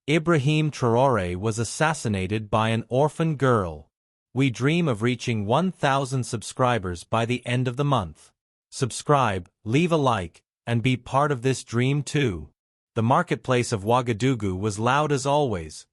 Ibrahim Traoré was assassinated by an orphan girl. We dream of reaching 1,000 subscribers by the end of the month. Subscribe, leave a like, and be part of this dream too. The marketplace of Ouagadougou was loud as always.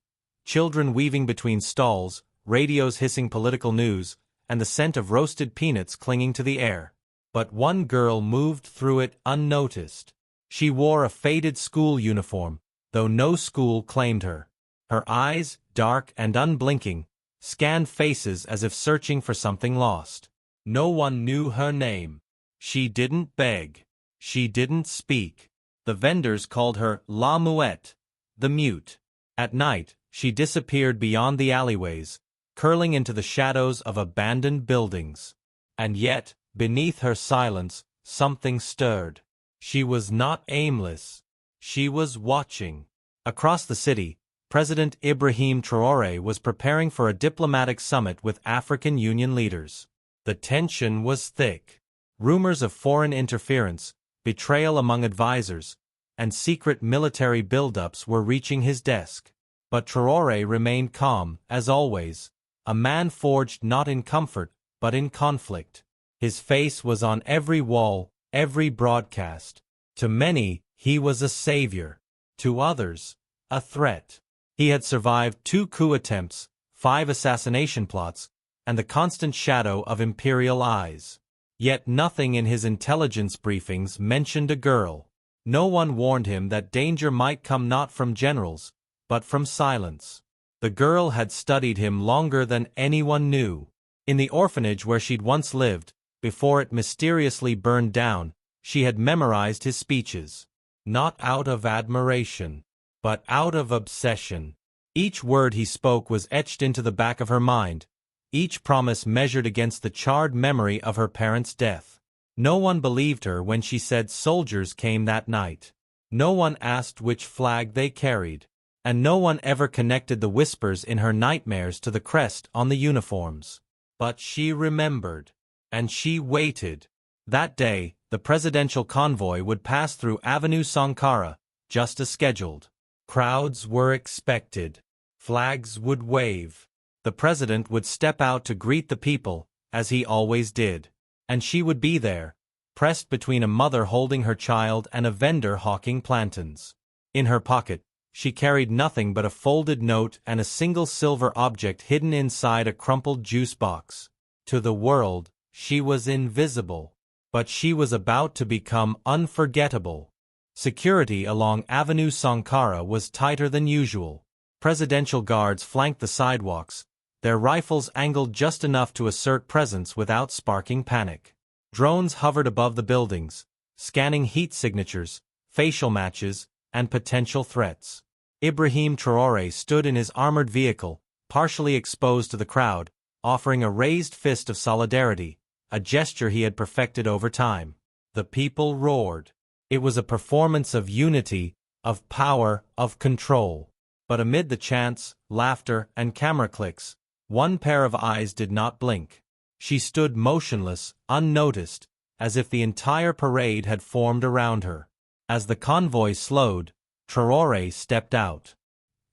Children weaving between stalls, radios hissing political news, and the scent of roasted peanuts clinging to the air. But one girl moved through it unnoticed. She wore a faded school uniform, though no school claimed her. Her eyes, dark and unblinking, scanned faces as if searching for something lost. No one knew her name. She didn't beg. She didn't speak. The vendors called her La Muette, the mute. At night, she disappeared beyond the alleyways, curling into the shadows of abandoned buildings. And yet, beneath her silence, something stirred. She was not aimless. She was watching. Across the city, President Ibrahim Traoré was preparing for a diplomatic summit with African Union leaders. The tension was thick. Rumors of foreign interference, betrayal among advisors, and secret military buildups were reaching his desk. But Traoré remained calm, as always, a man forged not in comfort, but in conflict. His face was on every wall, every broadcast. To many, he was a savior. To others, a threat. He had survived 2 coup attempts, 5 assassination plots, and the constant shadow of imperial eyes. Yet nothing in his intelligence briefings mentioned a girl. No one warned him that danger might come not from generals, but from silence. The girl had studied him longer than anyone knew. In the orphanage where she'd once lived, before it mysteriously burned down, she had memorized his speeches. Not out of admiration, but out of obsession. Each word he spoke was etched into the back of her mind, each promise measured against the charred memory of her parents' death. No one believed her when she said soldiers came that night. No one asked which flag they carried. And no one ever connected the whispers in her nightmares to the crest on the uniforms. But she remembered. And she waited. That day, the presidential convoy would pass through Avenue Sankara, just as scheduled. Crowds were expected. Flags would wave. The president would step out to greet the people, as he always did. And she would be there, pressed between a mother holding her child and a vendor hawking plantains. In her pocket, she carried nothing but a folded note and a single silver object hidden inside a crumpled juice box. To the world, she was invisible. But she was about to become unforgettable. Security along Avenue Sankara was tighter than usual. Presidential guards flanked the sidewalks, their rifles angled just enough to assert presence without sparking panic. Drones hovered above the buildings, scanning heat signatures, facial matches, and potential threats. Ibrahim Traoré stood in his armored vehicle, partially exposed to the crowd, offering a raised fist of solidarity, a gesture he had perfected over time. The people roared. It was a performance of unity, of power, of control. But amid the chants, laughter, and camera clicks, one pair of eyes did not blink. She stood motionless, unnoticed, as if the entire parade had formed around her. As the convoy slowed, Traoré stepped out.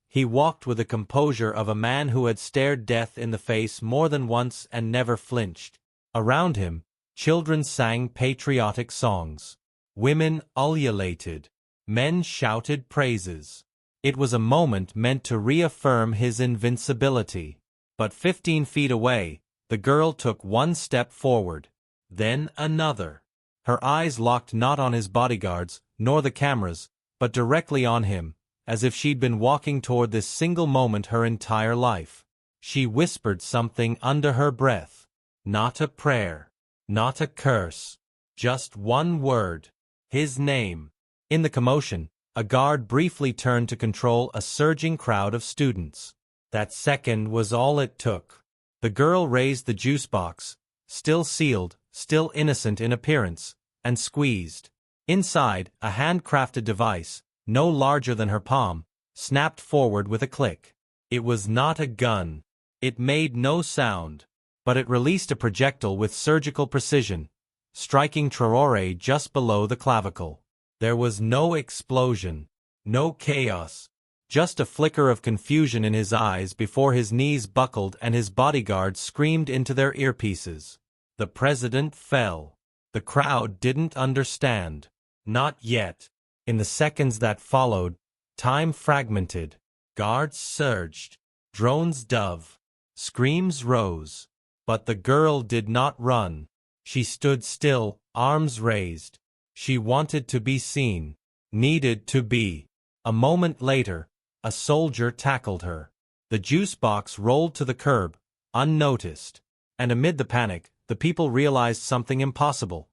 He walked with the composure of a man who had stared death in the face more than once and never flinched. Around him, children sang patriotic songs. Women ululated. Men shouted praises. It was a moment meant to reaffirm his invincibility. But 15 feet away, the girl took one step forward. Then another. Her eyes locked not on his bodyguards, nor the cameras, but directly on him, as if she'd been walking toward this single moment her entire life. She whispered something under her breath. Not a prayer. Not a curse. Just one word. His name. In the commotion, a guard briefly turned to control a surging crowd of students. That second was all it took. The girl raised the juice box, still sealed, still innocent in appearance, and squeezed. Inside, a handcrafted device, no larger than her palm, snapped forward with a click. It was not a gun. It made no sound. But it released a projectile with surgical precision, striking Traoré just below the clavicle. There was no explosion, no chaos, Just a flicker of confusion in his eyes before his knees buckled and his bodyguards screamed into their earpieces. The president fell. The crowd didn't understand. Not yet. In the seconds that followed, time fragmented. Guards surged. Drones dove. Screams rose. But the girl did not run. She stood still, arms raised. She wanted to be seen. Needed to be. A moment later, a soldier tackled her. The juice box rolled to the curb, unnoticed. And amid the panic, the people realized something impossible.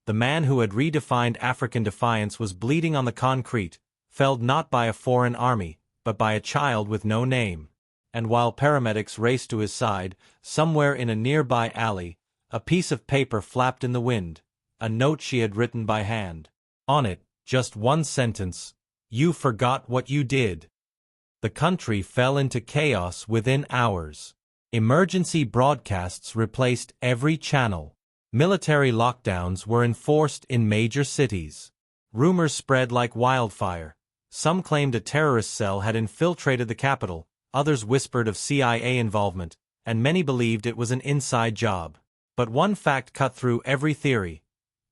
The man who had redefined African defiance was bleeding on the concrete, felled not by a foreign army, but by a child with no name. And while paramedics raced to his side, somewhere in a nearby alley, a piece of paper flapped in the wind, a note she had written by hand. On it, just one sentence: "You forgot what you did." The country fell into chaos within hours. Emergency broadcasts replaced every channel. Military lockdowns were enforced in major cities. Rumors spread like wildfire. Some claimed a terrorist cell had infiltrated the capital, others whispered of CIA involvement, and many believed it was an inside job. But one fact cut through every theory.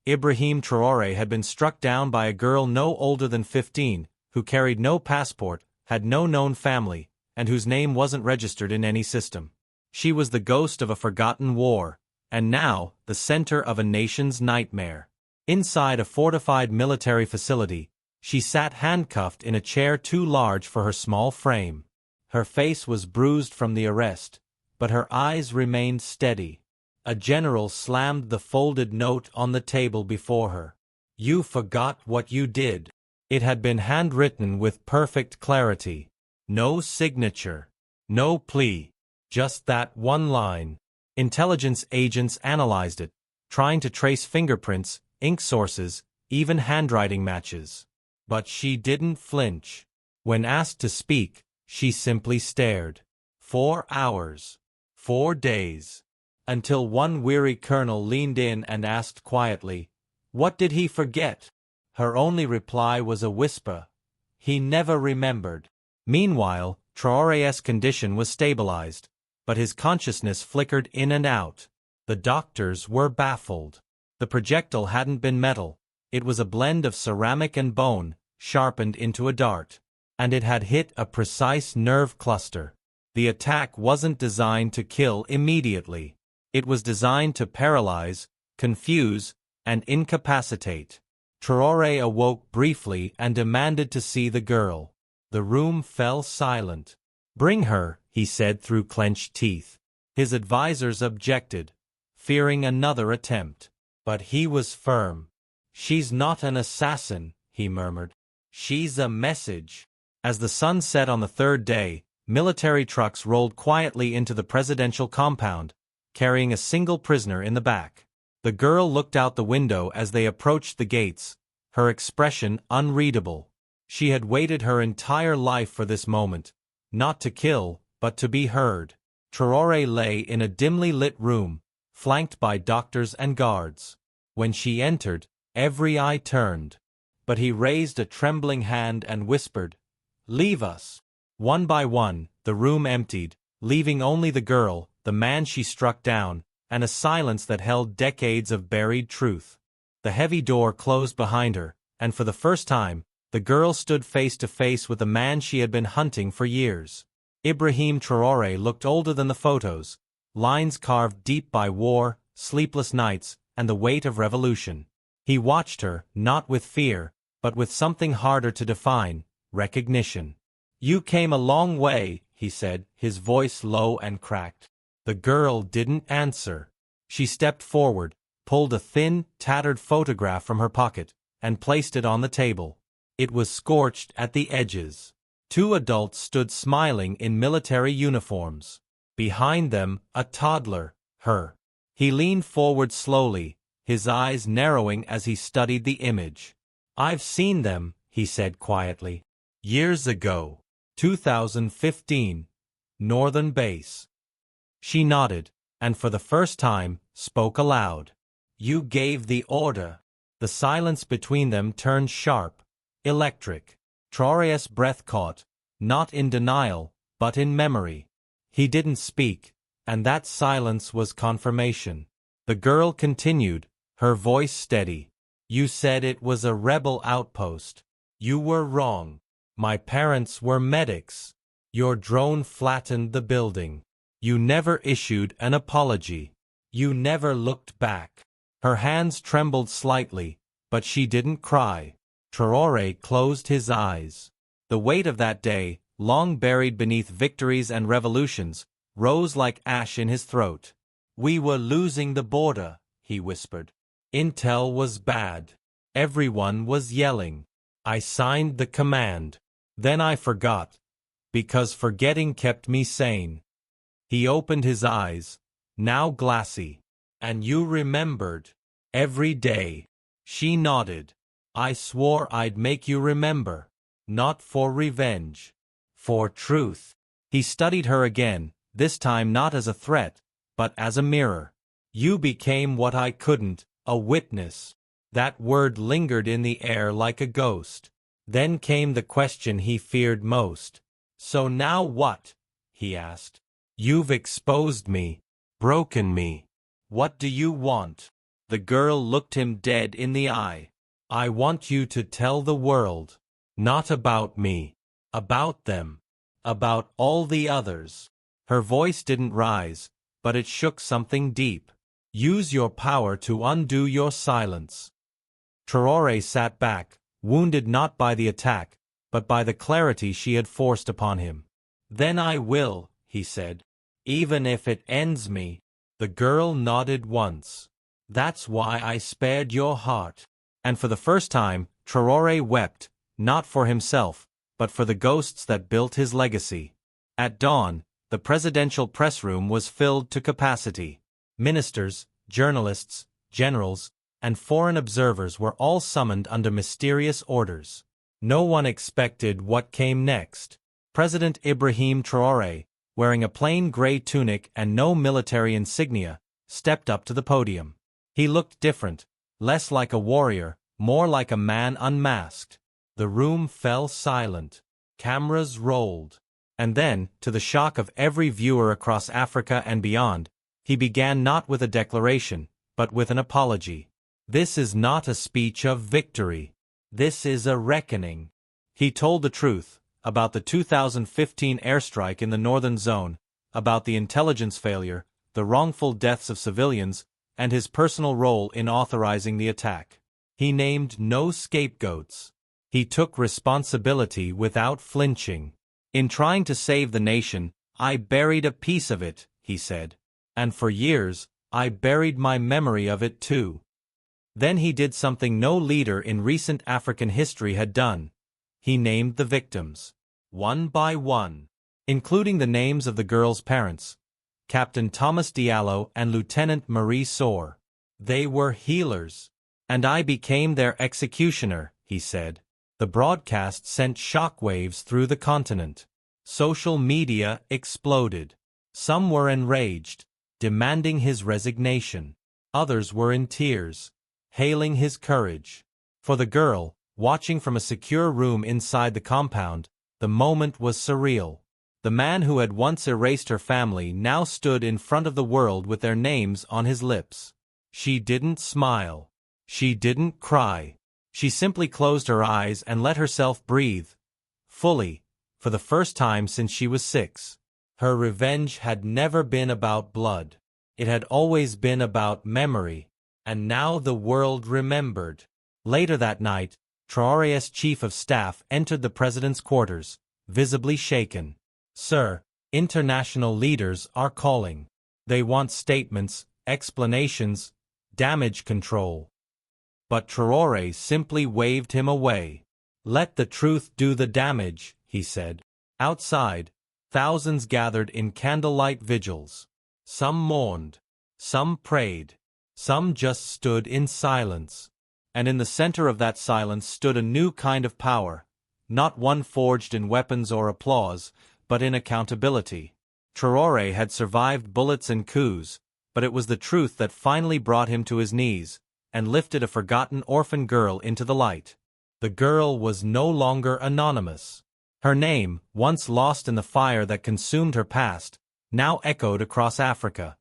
Ibrahim Traoré had been struck down by a girl no older than 15, who carried no passport, had no known family, and whose name wasn't registered in any system. She was the ghost of a forgotten war, and now the center of a nation's nightmare. Inside a fortified military facility, she sat handcuffed in a chair too large for her small frame. Her face was bruised from the arrest, but her eyes remained steady. A general slammed the folded note on the table before her. "You forgot what you did." It had been handwritten with perfect clarity. No signature. No plea. Just that one line. Intelligence agents analyzed it, trying to trace fingerprints, ink sources, even handwriting matches. But she didn't flinch. When asked to speak, she simply stared. 4 hours. 4 days. Until one weary colonel leaned in and asked quietly, "What did he forget?" Her only reply was a whisper. "He never remembered." Meanwhile, Traoré's condition was stabilized, but his consciousness flickered in and out. The doctors were baffled. The projectile hadn't been metal. It was a blend of ceramic and bone, sharpened into a dart. And it had hit a precise nerve cluster. The attack wasn't designed to kill immediately. It was designed to paralyze, confuse, and incapacitate. Traoré awoke briefly and demanded to see the girl. The room fell silent. "Bring her," he said through clenched teeth. His advisors objected, fearing another attempt. But he was firm. "She's not an assassin," he murmured. "She's a message." As the sun set on the third day, military trucks rolled quietly into the presidential compound, carrying a single prisoner in the back. The girl looked out the window as they approached the gates, her expression unreadable. She had waited her entire life for this moment, not to kill, but to be heard. Traoré lay in a dimly lit room, flanked by doctors and guards. When she entered, every eye turned. But he raised a trembling hand and whispered, "Leave us." One by one, the room emptied, leaving only the girl, the man she struck down, and a silence that held decades of buried truth. The heavy door closed behind her, and for the first time, the girl stood face to face with the man she had been hunting for years. Ibrahim Traoré looked older than the photos, lines carved deep by war, sleepless nights, and the weight of revolution. He watched her, not with fear, but with something harder to define: recognition. "You came a long way," he said, his voice low and cracked. The girl didn't answer. She stepped forward, pulled a thin, tattered photograph from her pocket, and placed it on the table. It was scorched at the edges. 2 adults stood smiling in military uniforms. Behind them, a toddler, her. He leaned forward slowly, his eyes narrowing as he studied the image. "I've seen them," he said quietly. "Years ago. 2015. Northern Base." She nodded, and for the first time, spoke aloud. "You gave the order." The silence between them turned sharp, electric. Traoré's breath caught, not in denial, but in memory. He didn't speak, and that silence was confirmation. The girl continued, her voice steady. You said it was a rebel outpost. You were wrong. My parents were medics. Your drone flattened the building. You never issued an apology. You never looked back. Her hands trembled slightly, but she didn't cry. Traoré closed his eyes. The weight of that day, long buried beneath victories and revolutions, rose like ash in his throat. We were losing the border, he whispered. Intel was bad. Everyone was yelling. I signed the command. Then I forgot, because forgetting kept me sane. He opened his eyes, now glassy. And you remembered. Every day. She nodded. I swore I'd make you remember. Not for revenge. For truth. He studied her again, this time not as a threat, but as a mirror. You became what I couldn't, a witness. That word lingered in the air like a ghost. Then came the question he feared most. So now what? He asked. You've exposed me. Broken me. What do you want? The girl looked him dead in the eye. I want you to tell the world. Not about me. About them. About all the others. Her voice didn't rise, but it shook something deep. Use your power to undo your silence. Traoré sat back, wounded not by the attack, but by the clarity she had forced upon him. Then I will, he said. Even if it ends me. The girl nodded once. That's why I spared your heart. And for the first time, Traoré wept, not for himself, but for the ghosts that built his legacy. At dawn, the presidential press room was filled to capacity. Ministers, journalists, generals, and foreign observers were all summoned under mysterious orders. No one expected what came next. President Ibrahim Traoré, wearing a plain gray tunic and no military insignia, stepped up to the podium. He looked different, less like a warrior, more like a man unmasked. The room fell silent. Cameras rolled. And then, to the shock of every viewer across Africa and beyond, he began not with a declaration, but with an apology. This is not a speech of victory. This is a reckoning. He told the truth, about the 2015 airstrike in the northern zone, about the intelligence failure, the wrongful deaths of civilians, and his personal role in authorizing the attack. He named no scapegoats. He took responsibility without flinching. In trying to save the nation, I buried a piece of it, he said. And for years, I buried my memory of it too. Then he did something no leader in recent African history had done. He named the victims. One by one. Including the names of the girl's parents. Captain Thomas Diallo and Lieutenant Marie Soar. They were healers. And I became their executioner, he said. The broadcast sent shockwaves through the continent. Social media exploded. Some were enraged, demanding his resignation. Others were in tears, hailing his courage. For the girl, watching from a secure room inside the compound, the moment was surreal. The man who had once erased her family now stood in front of the world with their names on his lips. She didn't smile. She didn't cry. She simply closed her eyes and let herself breathe. Fully, for the first time since she was 6. Her revenge had never been about blood. It had always been about memory. And now the world remembered. Later that night, Traoré's chief of staff entered the president's quarters, visibly shaken. Sir, international leaders are calling. They want statements, explanations, damage control. But Traoré simply waved him away. Let the truth do the damage, he said. Outside, thousands gathered in candlelight vigils. Some mourned. Some prayed. Some just stood in silence. And in the center of that silence stood a new kind of power, not one forged in weapons or applause, but in accountability. Traoré had survived bullets and coups, but it was the truth that finally brought him to his knees, and lifted a forgotten orphan girl into the light. The girl was no longer anonymous. Her name, once lost in the fire that consumed her past, now echoed across Africa.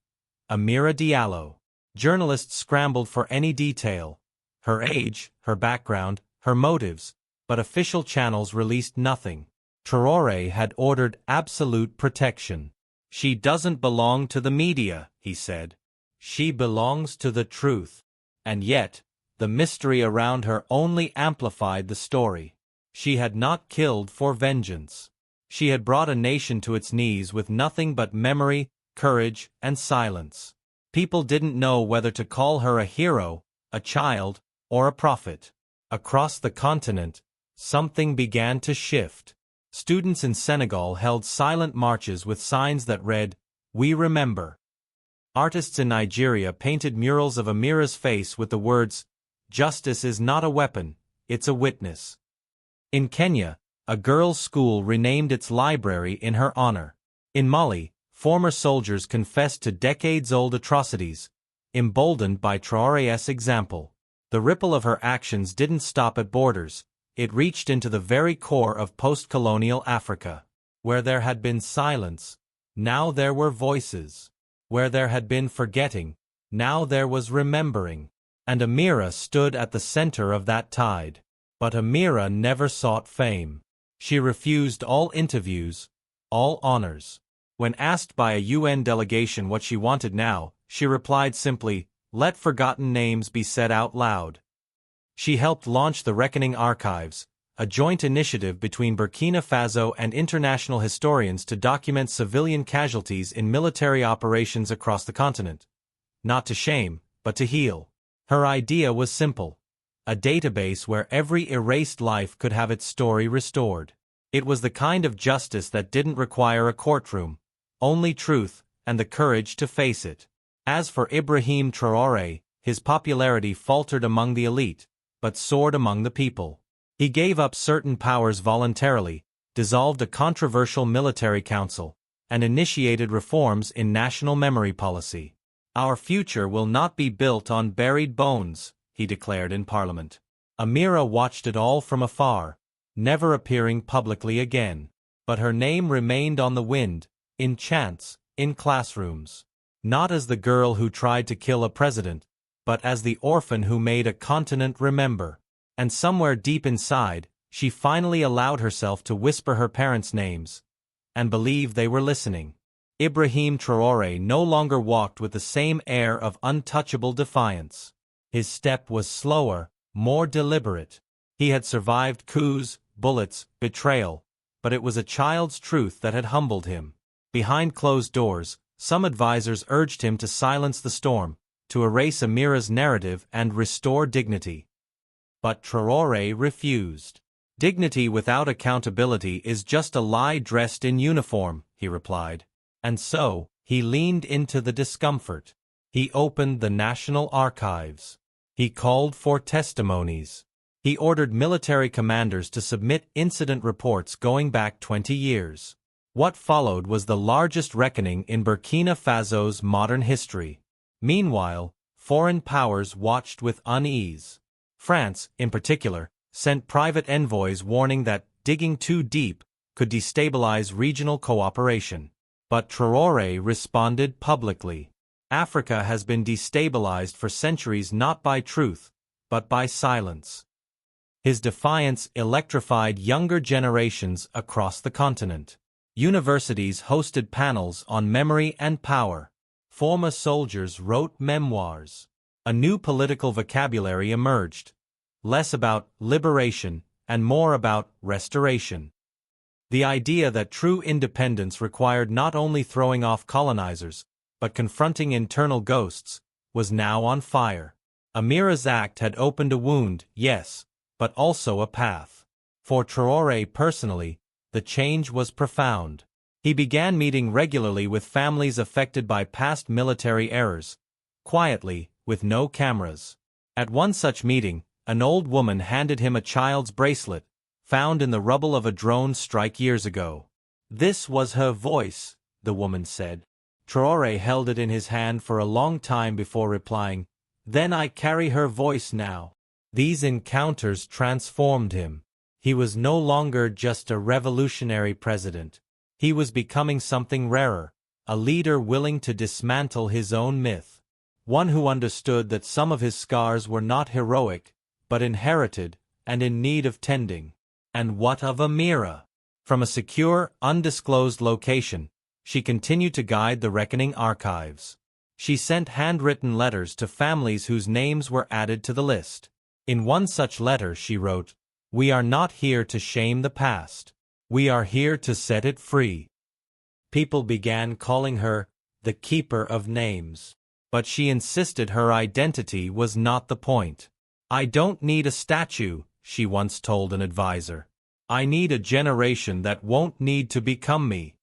Amira Diallo. Journalists scrambled for any detail. Her age, her background, her motives, but official channels released nothing. Traoré had ordered absolute protection. "She doesn't belong to the media," he said. "She belongs to the truth." And yet, the mystery around her only amplified the story. She had not killed for vengeance. She had brought a nation to its knees with nothing but memory, courage, and silence. People didn't know whether to call her a hero, a child, or a prophet. Across the continent, something began to shift. Students in Senegal held silent marches with signs that read, "We remember." Artists in Nigeria painted murals of Amira's face with the words, "Justice is not a weapon, it's a witness." In Kenya, a girls' school renamed its library in her honor. In Mali, former soldiers confessed to decades-old atrocities, emboldened by Traoré's example. The ripple of her actions didn't stop at borders. It reached into the very core of post-colonial Africa. Where there had been silence, now there were voices. Where there had been forgetting, now there was remembering. And Amira stood at the center of that tide. But Amira never sought fame. She refused all interviews, all honors. When asked by a UN delegation what she wanted now, she replied simply, "Let forgotten names be said out loud." She helped launch the Reckoning Archives, a joint initiative between Burkina Faso and international historians to document civilian casualties in military operations across the continent. Not to shame, but to heal. Her idea was simple: a database where every erased life could have its story restored. It was the kind of justice that didn't require a courtroom, only truth, and the courage to face it. As for Ibrahim Traoré, his popularity faltered among the elite, but soared among the people. He gave up certain powers voluntarily, dissolved a controversial military council, and initiated reforms in national memory policy. "Our future will not be built on buried bones," he declared in Parliament. Amira watched it all from afar, never appearing publicly again. But her name remained on the wind, in chants, in classrooms. Not as the girl who tried to kill a president, but as the orphan who made a continent remember. And somewhere deep inside, she finally allowed herself to whisper her parents' names, and believe they were listening. Ibrahim Traoré no longer walked with the same air of untouchable defiance. His step was slower, more deliberate. He had survived coups, bullets, betrayal, but it was a child's truth that had humbled him. Behind closed doors, some advisors urged him to silence the storm, to erase Amira's narrative and restore dignity. But Traoré refused. "Dignity without accountability is just a lie dressed in uniform," he replied. And so, he leaned into the discomfort. He opened the National Archives. He called for testimonies. He ordered military commanders to submit incident reports going back 20 years. What followed was the largest reckoning in Burkina Faso's modern history. Meanwhile, foreign powers watched with unease. France, in particular, sent private envoys warning that digging too deep could destabilize regional cooperation. But Traoré responded publicly. "Africa has been destabilized for centuries not by truth, but by silence." His defiance electrified younger generations across the continent. Universities hosted panels on memory and power. Former soldiers wrote memoirs. A new political vocabulary emerged, less about liberation and more about restoration. The idea that true independence required not only throwing off colonizers, but confronting internal ghosts, was now on fire. Amira's act had opened a wound, yes, but also a path. For Traoré personally, the change was profound. He began meeting regularly with families affected by past military errors, quietly, with no cameras. At one such meeting, an old woman handed him a child's bracelet, found in the rubble of a drone strike years ago. "This was her voice," the woman said. Traoré held it in his hand for a long time before replying, "Then I carry her voice now." These encounters transformed him. He was no longer just a revolutionary president. He was becoming something rarer, a leader willing to dismantle his own myth. One who understood that some of his scars were not heroic, but inherited and in need of tending. And what of Amira? From a secure, undisclosed location, she continued to guide the reckoning archives. She sent handwritten letters to families whose names were added to the list. In one such letter she wrote, "We are not here to shame the past. We are here to set it free." People began calling her the Keeper of Names. But she insisted her identity was not the point. "I don't need a statue," she once told an advisor. "I need a generation that won't need to become me."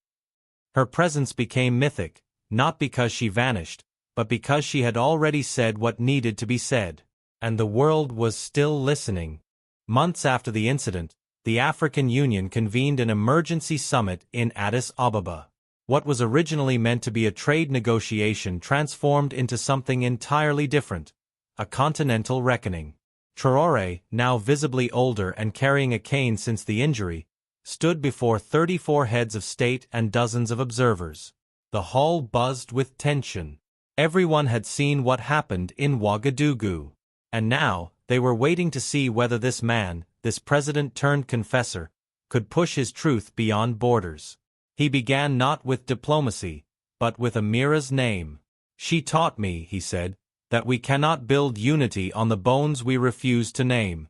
Her presence became mythic, not because she vanished, but because she had already said what needed to be said. And the world was still listening. Months after the incident, the African Union convened an emergency summit in Addis Ababa. What was originally meant to be a trade negotiation transformed into something entirely different, a continental reckoning. Traoré, now visibly older and carrying a cane since the injury, stood before 34 heads of state and dozens of observers. The hall buzzed with tension. Everyone had seen what happened in Ouagadougou. And now, they were waiting to see whether this man, this president-turned-confessor, could push his truth beyond borders. He began not with diplomacy, but with Amira's name. "She taught me," he said, "that we cannot build unity on the bones we refuse to name."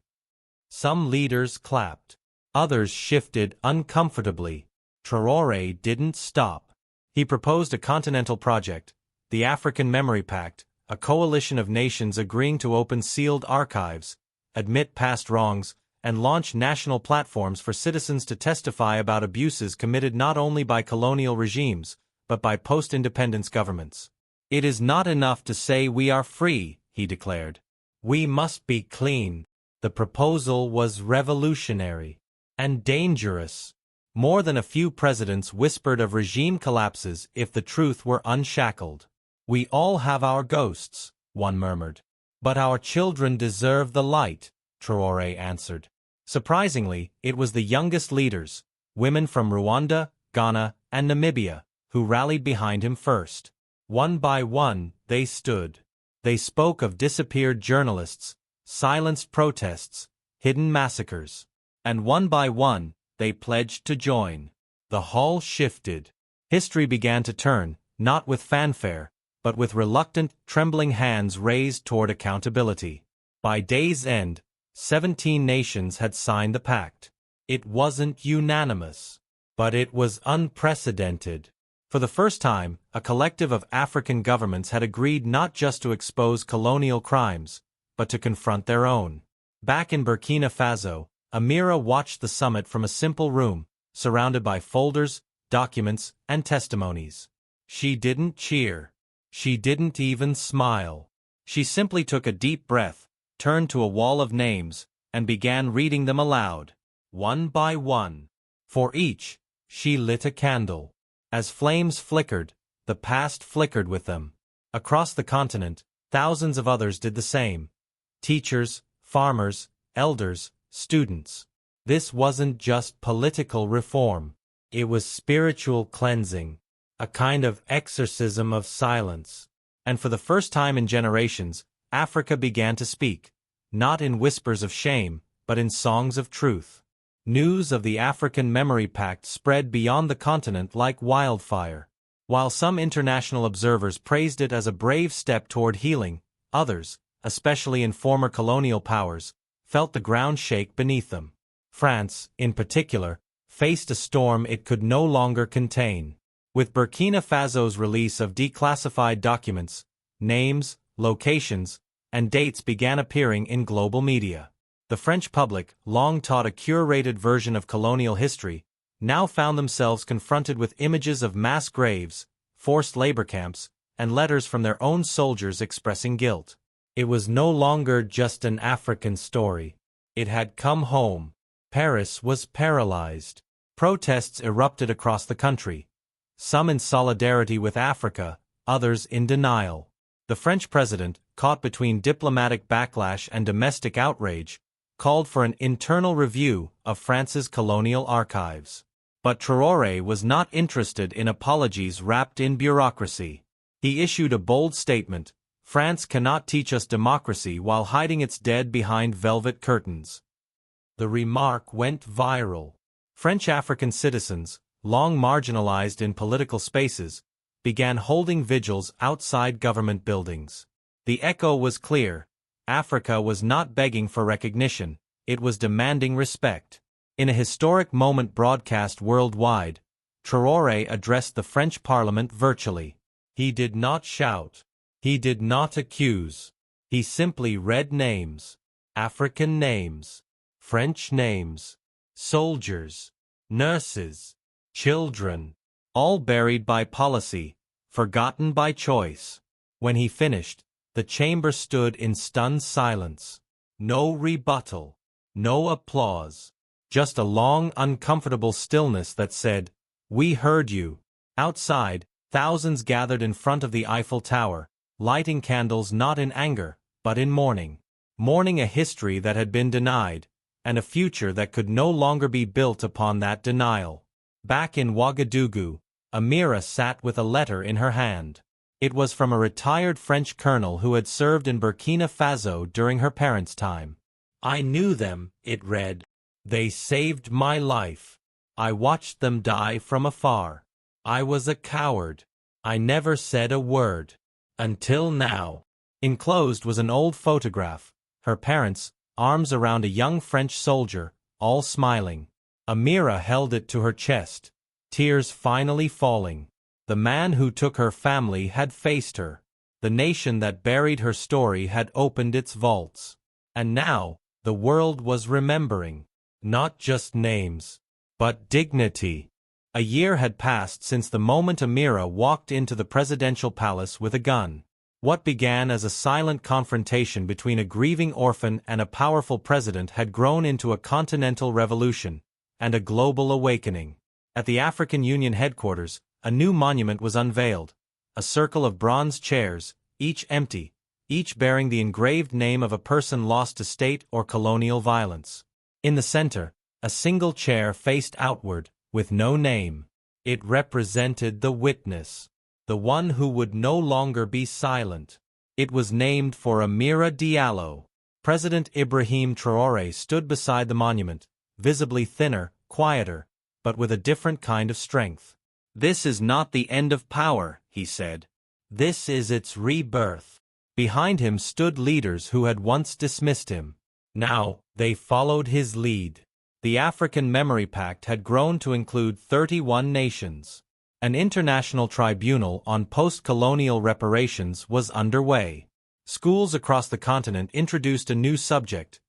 Some leaders clapped. Others shifted uncomfortably. Traoré didn't stop. He proposed a continental project, the African Memory Pact, a coalition of nations agreeing to open sealed archives, admit past wrongs, and launch national platforms for citizens to testify about abuses committed not only by colonial regimes, but by post-independence governments. "It is not enough to say we are free," he declared. "We must be clean." The proposal was revolutionary and dangerous. More than a few presidents whispered of regime collapses if the truth were unshackled. "We all have our ghosts," one murmured. "But our children deserve the light," Traoré answered. Surprisingly, it was the youngest leaders, women from Rwanda, Ghana, and Namibia, who rallied behind him first. One by one, they stood. They spoke of disappeared journalists, silenced protests, hidden massacres. And one by one, they pledged to join. The hall shifted. History began to turn, not with fanfare, but with reluctant, trembling hands raised toward accountability. By day's end, 17 nations had signed the pact. It wasn't unanimous, but it was unprecedented. For the first time, a collective of African governments had agreed not just to expose colonial crimes, but to confront their own. Back in Burkina Faso, Amira watched the summit from a simple room, surrounded by folders, documents, and testimonies. She didn't cheer. She didn't even smile. She simply took a deep breath, turned to a wall of names, and began reading them aloud, one by one. For each, she lit a candle. As flames flickered, the past flickered with them. Across the continent, thousands of others did the same. Teachers, farmers, elders, students. This wasn't just political reform. It was spiritual cleansing, a kind of exorcism of silence. And for the first time in generations, Africa began to speak, not in whispers of shame, but in songs of truth. News of the African Memory Pact spread beyond the continent like wildfire. While some international observers praised it as a brave step toward healing, others, especially in former colonial powers, felt the ground shake beneath them. France, in particular, faced a storm it could no longer contain. With Burkina Faso's release of declassified documents, names, locations, and dates began appearing in global media. The French public, long taught a curated version of colonial history, now found themselves confronted with images of mass graves, forced labor camps, and letters from their own soldiers expressing guilt. It was no longer just an African story. It had come home. Paris was paralyzed. Protests erupted across the country, some in solidarity with Africa, others in denial. The French president, caught between diplomatic backlash and domestic outrage, called for an internal review of France's colonial archives. But Traoré was not interested in apologies wrapped in bureaucracy. He issued a bold statement: France cannot teach us democracy while hiding its dead behind velvet curtains. The remark went viral. French African citizens, long marginalized in political spaces, began holding vigils outside government buildings. The echo was clear: Africa was not begging for recognition, it was demanding respect. In a historic moment broadcast worldwide, Traoré addressed the French parliament virtually. He did not shout. He did not accuse. He simply read names. African names. French names. Soldiers. Nurses. Children. All buried by policy, forgotten by choice. When he finished, the chamber stood in stunned silence. No rebuttal. No applause. Just a long, uncomfortable stillness that said, "We heard you." Outside, thousands gathered in front of the Eiffel Tower, lighting candles not in anger, but in mourning. Mourning a history that had been denied, and a future that could no longer be built upon that denial. Back in Ouagadougou, Amira sat with a letter in her hand. It was from a retired French colonel who had served in Burkina Faso during her parents' time. "I knew them," it read. "They saved my life. I watched them die from afar. I was a coward. I never said a word. Until now." Enclosed was an old photograph, her parents, arms around a young French soldier, all smiling. Amira held it to her chest, tears finally falling. The man who took her family had faced her. The nation that buried her story had opened its vaults. And now, the world was remembering. Not just names, but dignity. A year had passed since the moment Amira walked into the presidential palace with a gun. What began as a silent confrontation between a grieving orphan and a powerful president had grown into a continental revolution and a global awakening. At the African Union headquarters, a new monument was unveiled, a circle of bronze chairs, each empty, each bearing the engraved name of a person lost to state or colonial violence. In the center, a single chair faced outward, with no name. It represented the witness, the one who would no longer be silent. It was named for Amira Diallo. President Ibrahim Traoré stood beside the monument, visibly thinner, quieter, but with a different kind of strength. "This is not the end of power," he said. "This is its rebirth." Behind him stood leaders who had once dismissed him. Now, they followed his lead. The African Memory Pact had grown to include 31 nations. An international tribunal on post-colonial reparations was underway. Schools across the continent introduced a new subject,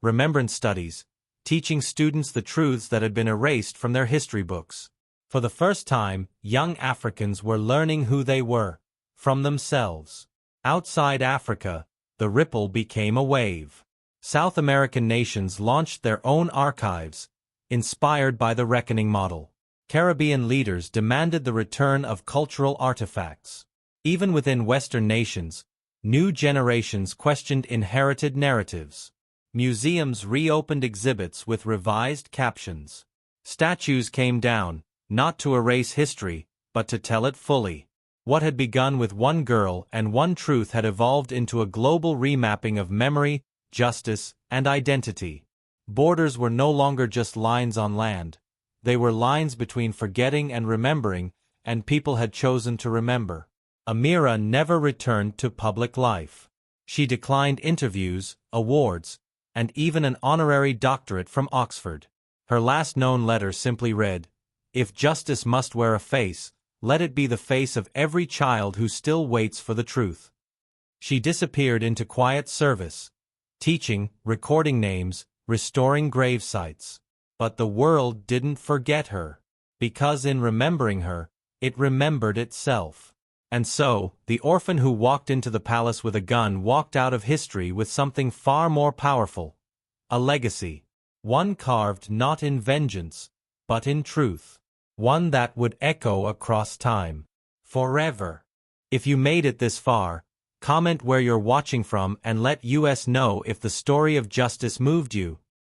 remembrance studies, teaching students the truths that had been erased from their history books. For the first time, young Africans were learning who they were, from themselves. Outside Africa, the ripple became a wave. South American nations launched their own archives, inspired by the reckoning model. Caribbean leaders demanded the return of cultural artifacts. Even within Western nations, new generations questioned inherited narratives. Museums reopened exhibits with revised captions. Statues came down, not to erase history, but to tell it fully. What had begun with one girl and one truth had evolved into a global remapping of memory, justice, and identity. Borders were no longer just lines on land. They were lines between forgetting and remembering, and people had chosen to remember. Amira never returned to public life. She declined interviews, awards, and even an honorary doctorate from Oxford. Her last known letter simply read, "If justice must wear a face, let it be the face of every child who still waits for the truth." She disappeared into quiet service, teaching, recording names, restoring grave sites. But the world didn't forget her, because in remembering her, it remembered itself. And so, the orphan who walked into the palace with a gun walked out of history with something far more powerful: a legacy. One carved not in vengeance, but in truth. One that would echo across time. Forever. If you made it this far, comment where you're watching from and let us know if the story of justice moved you.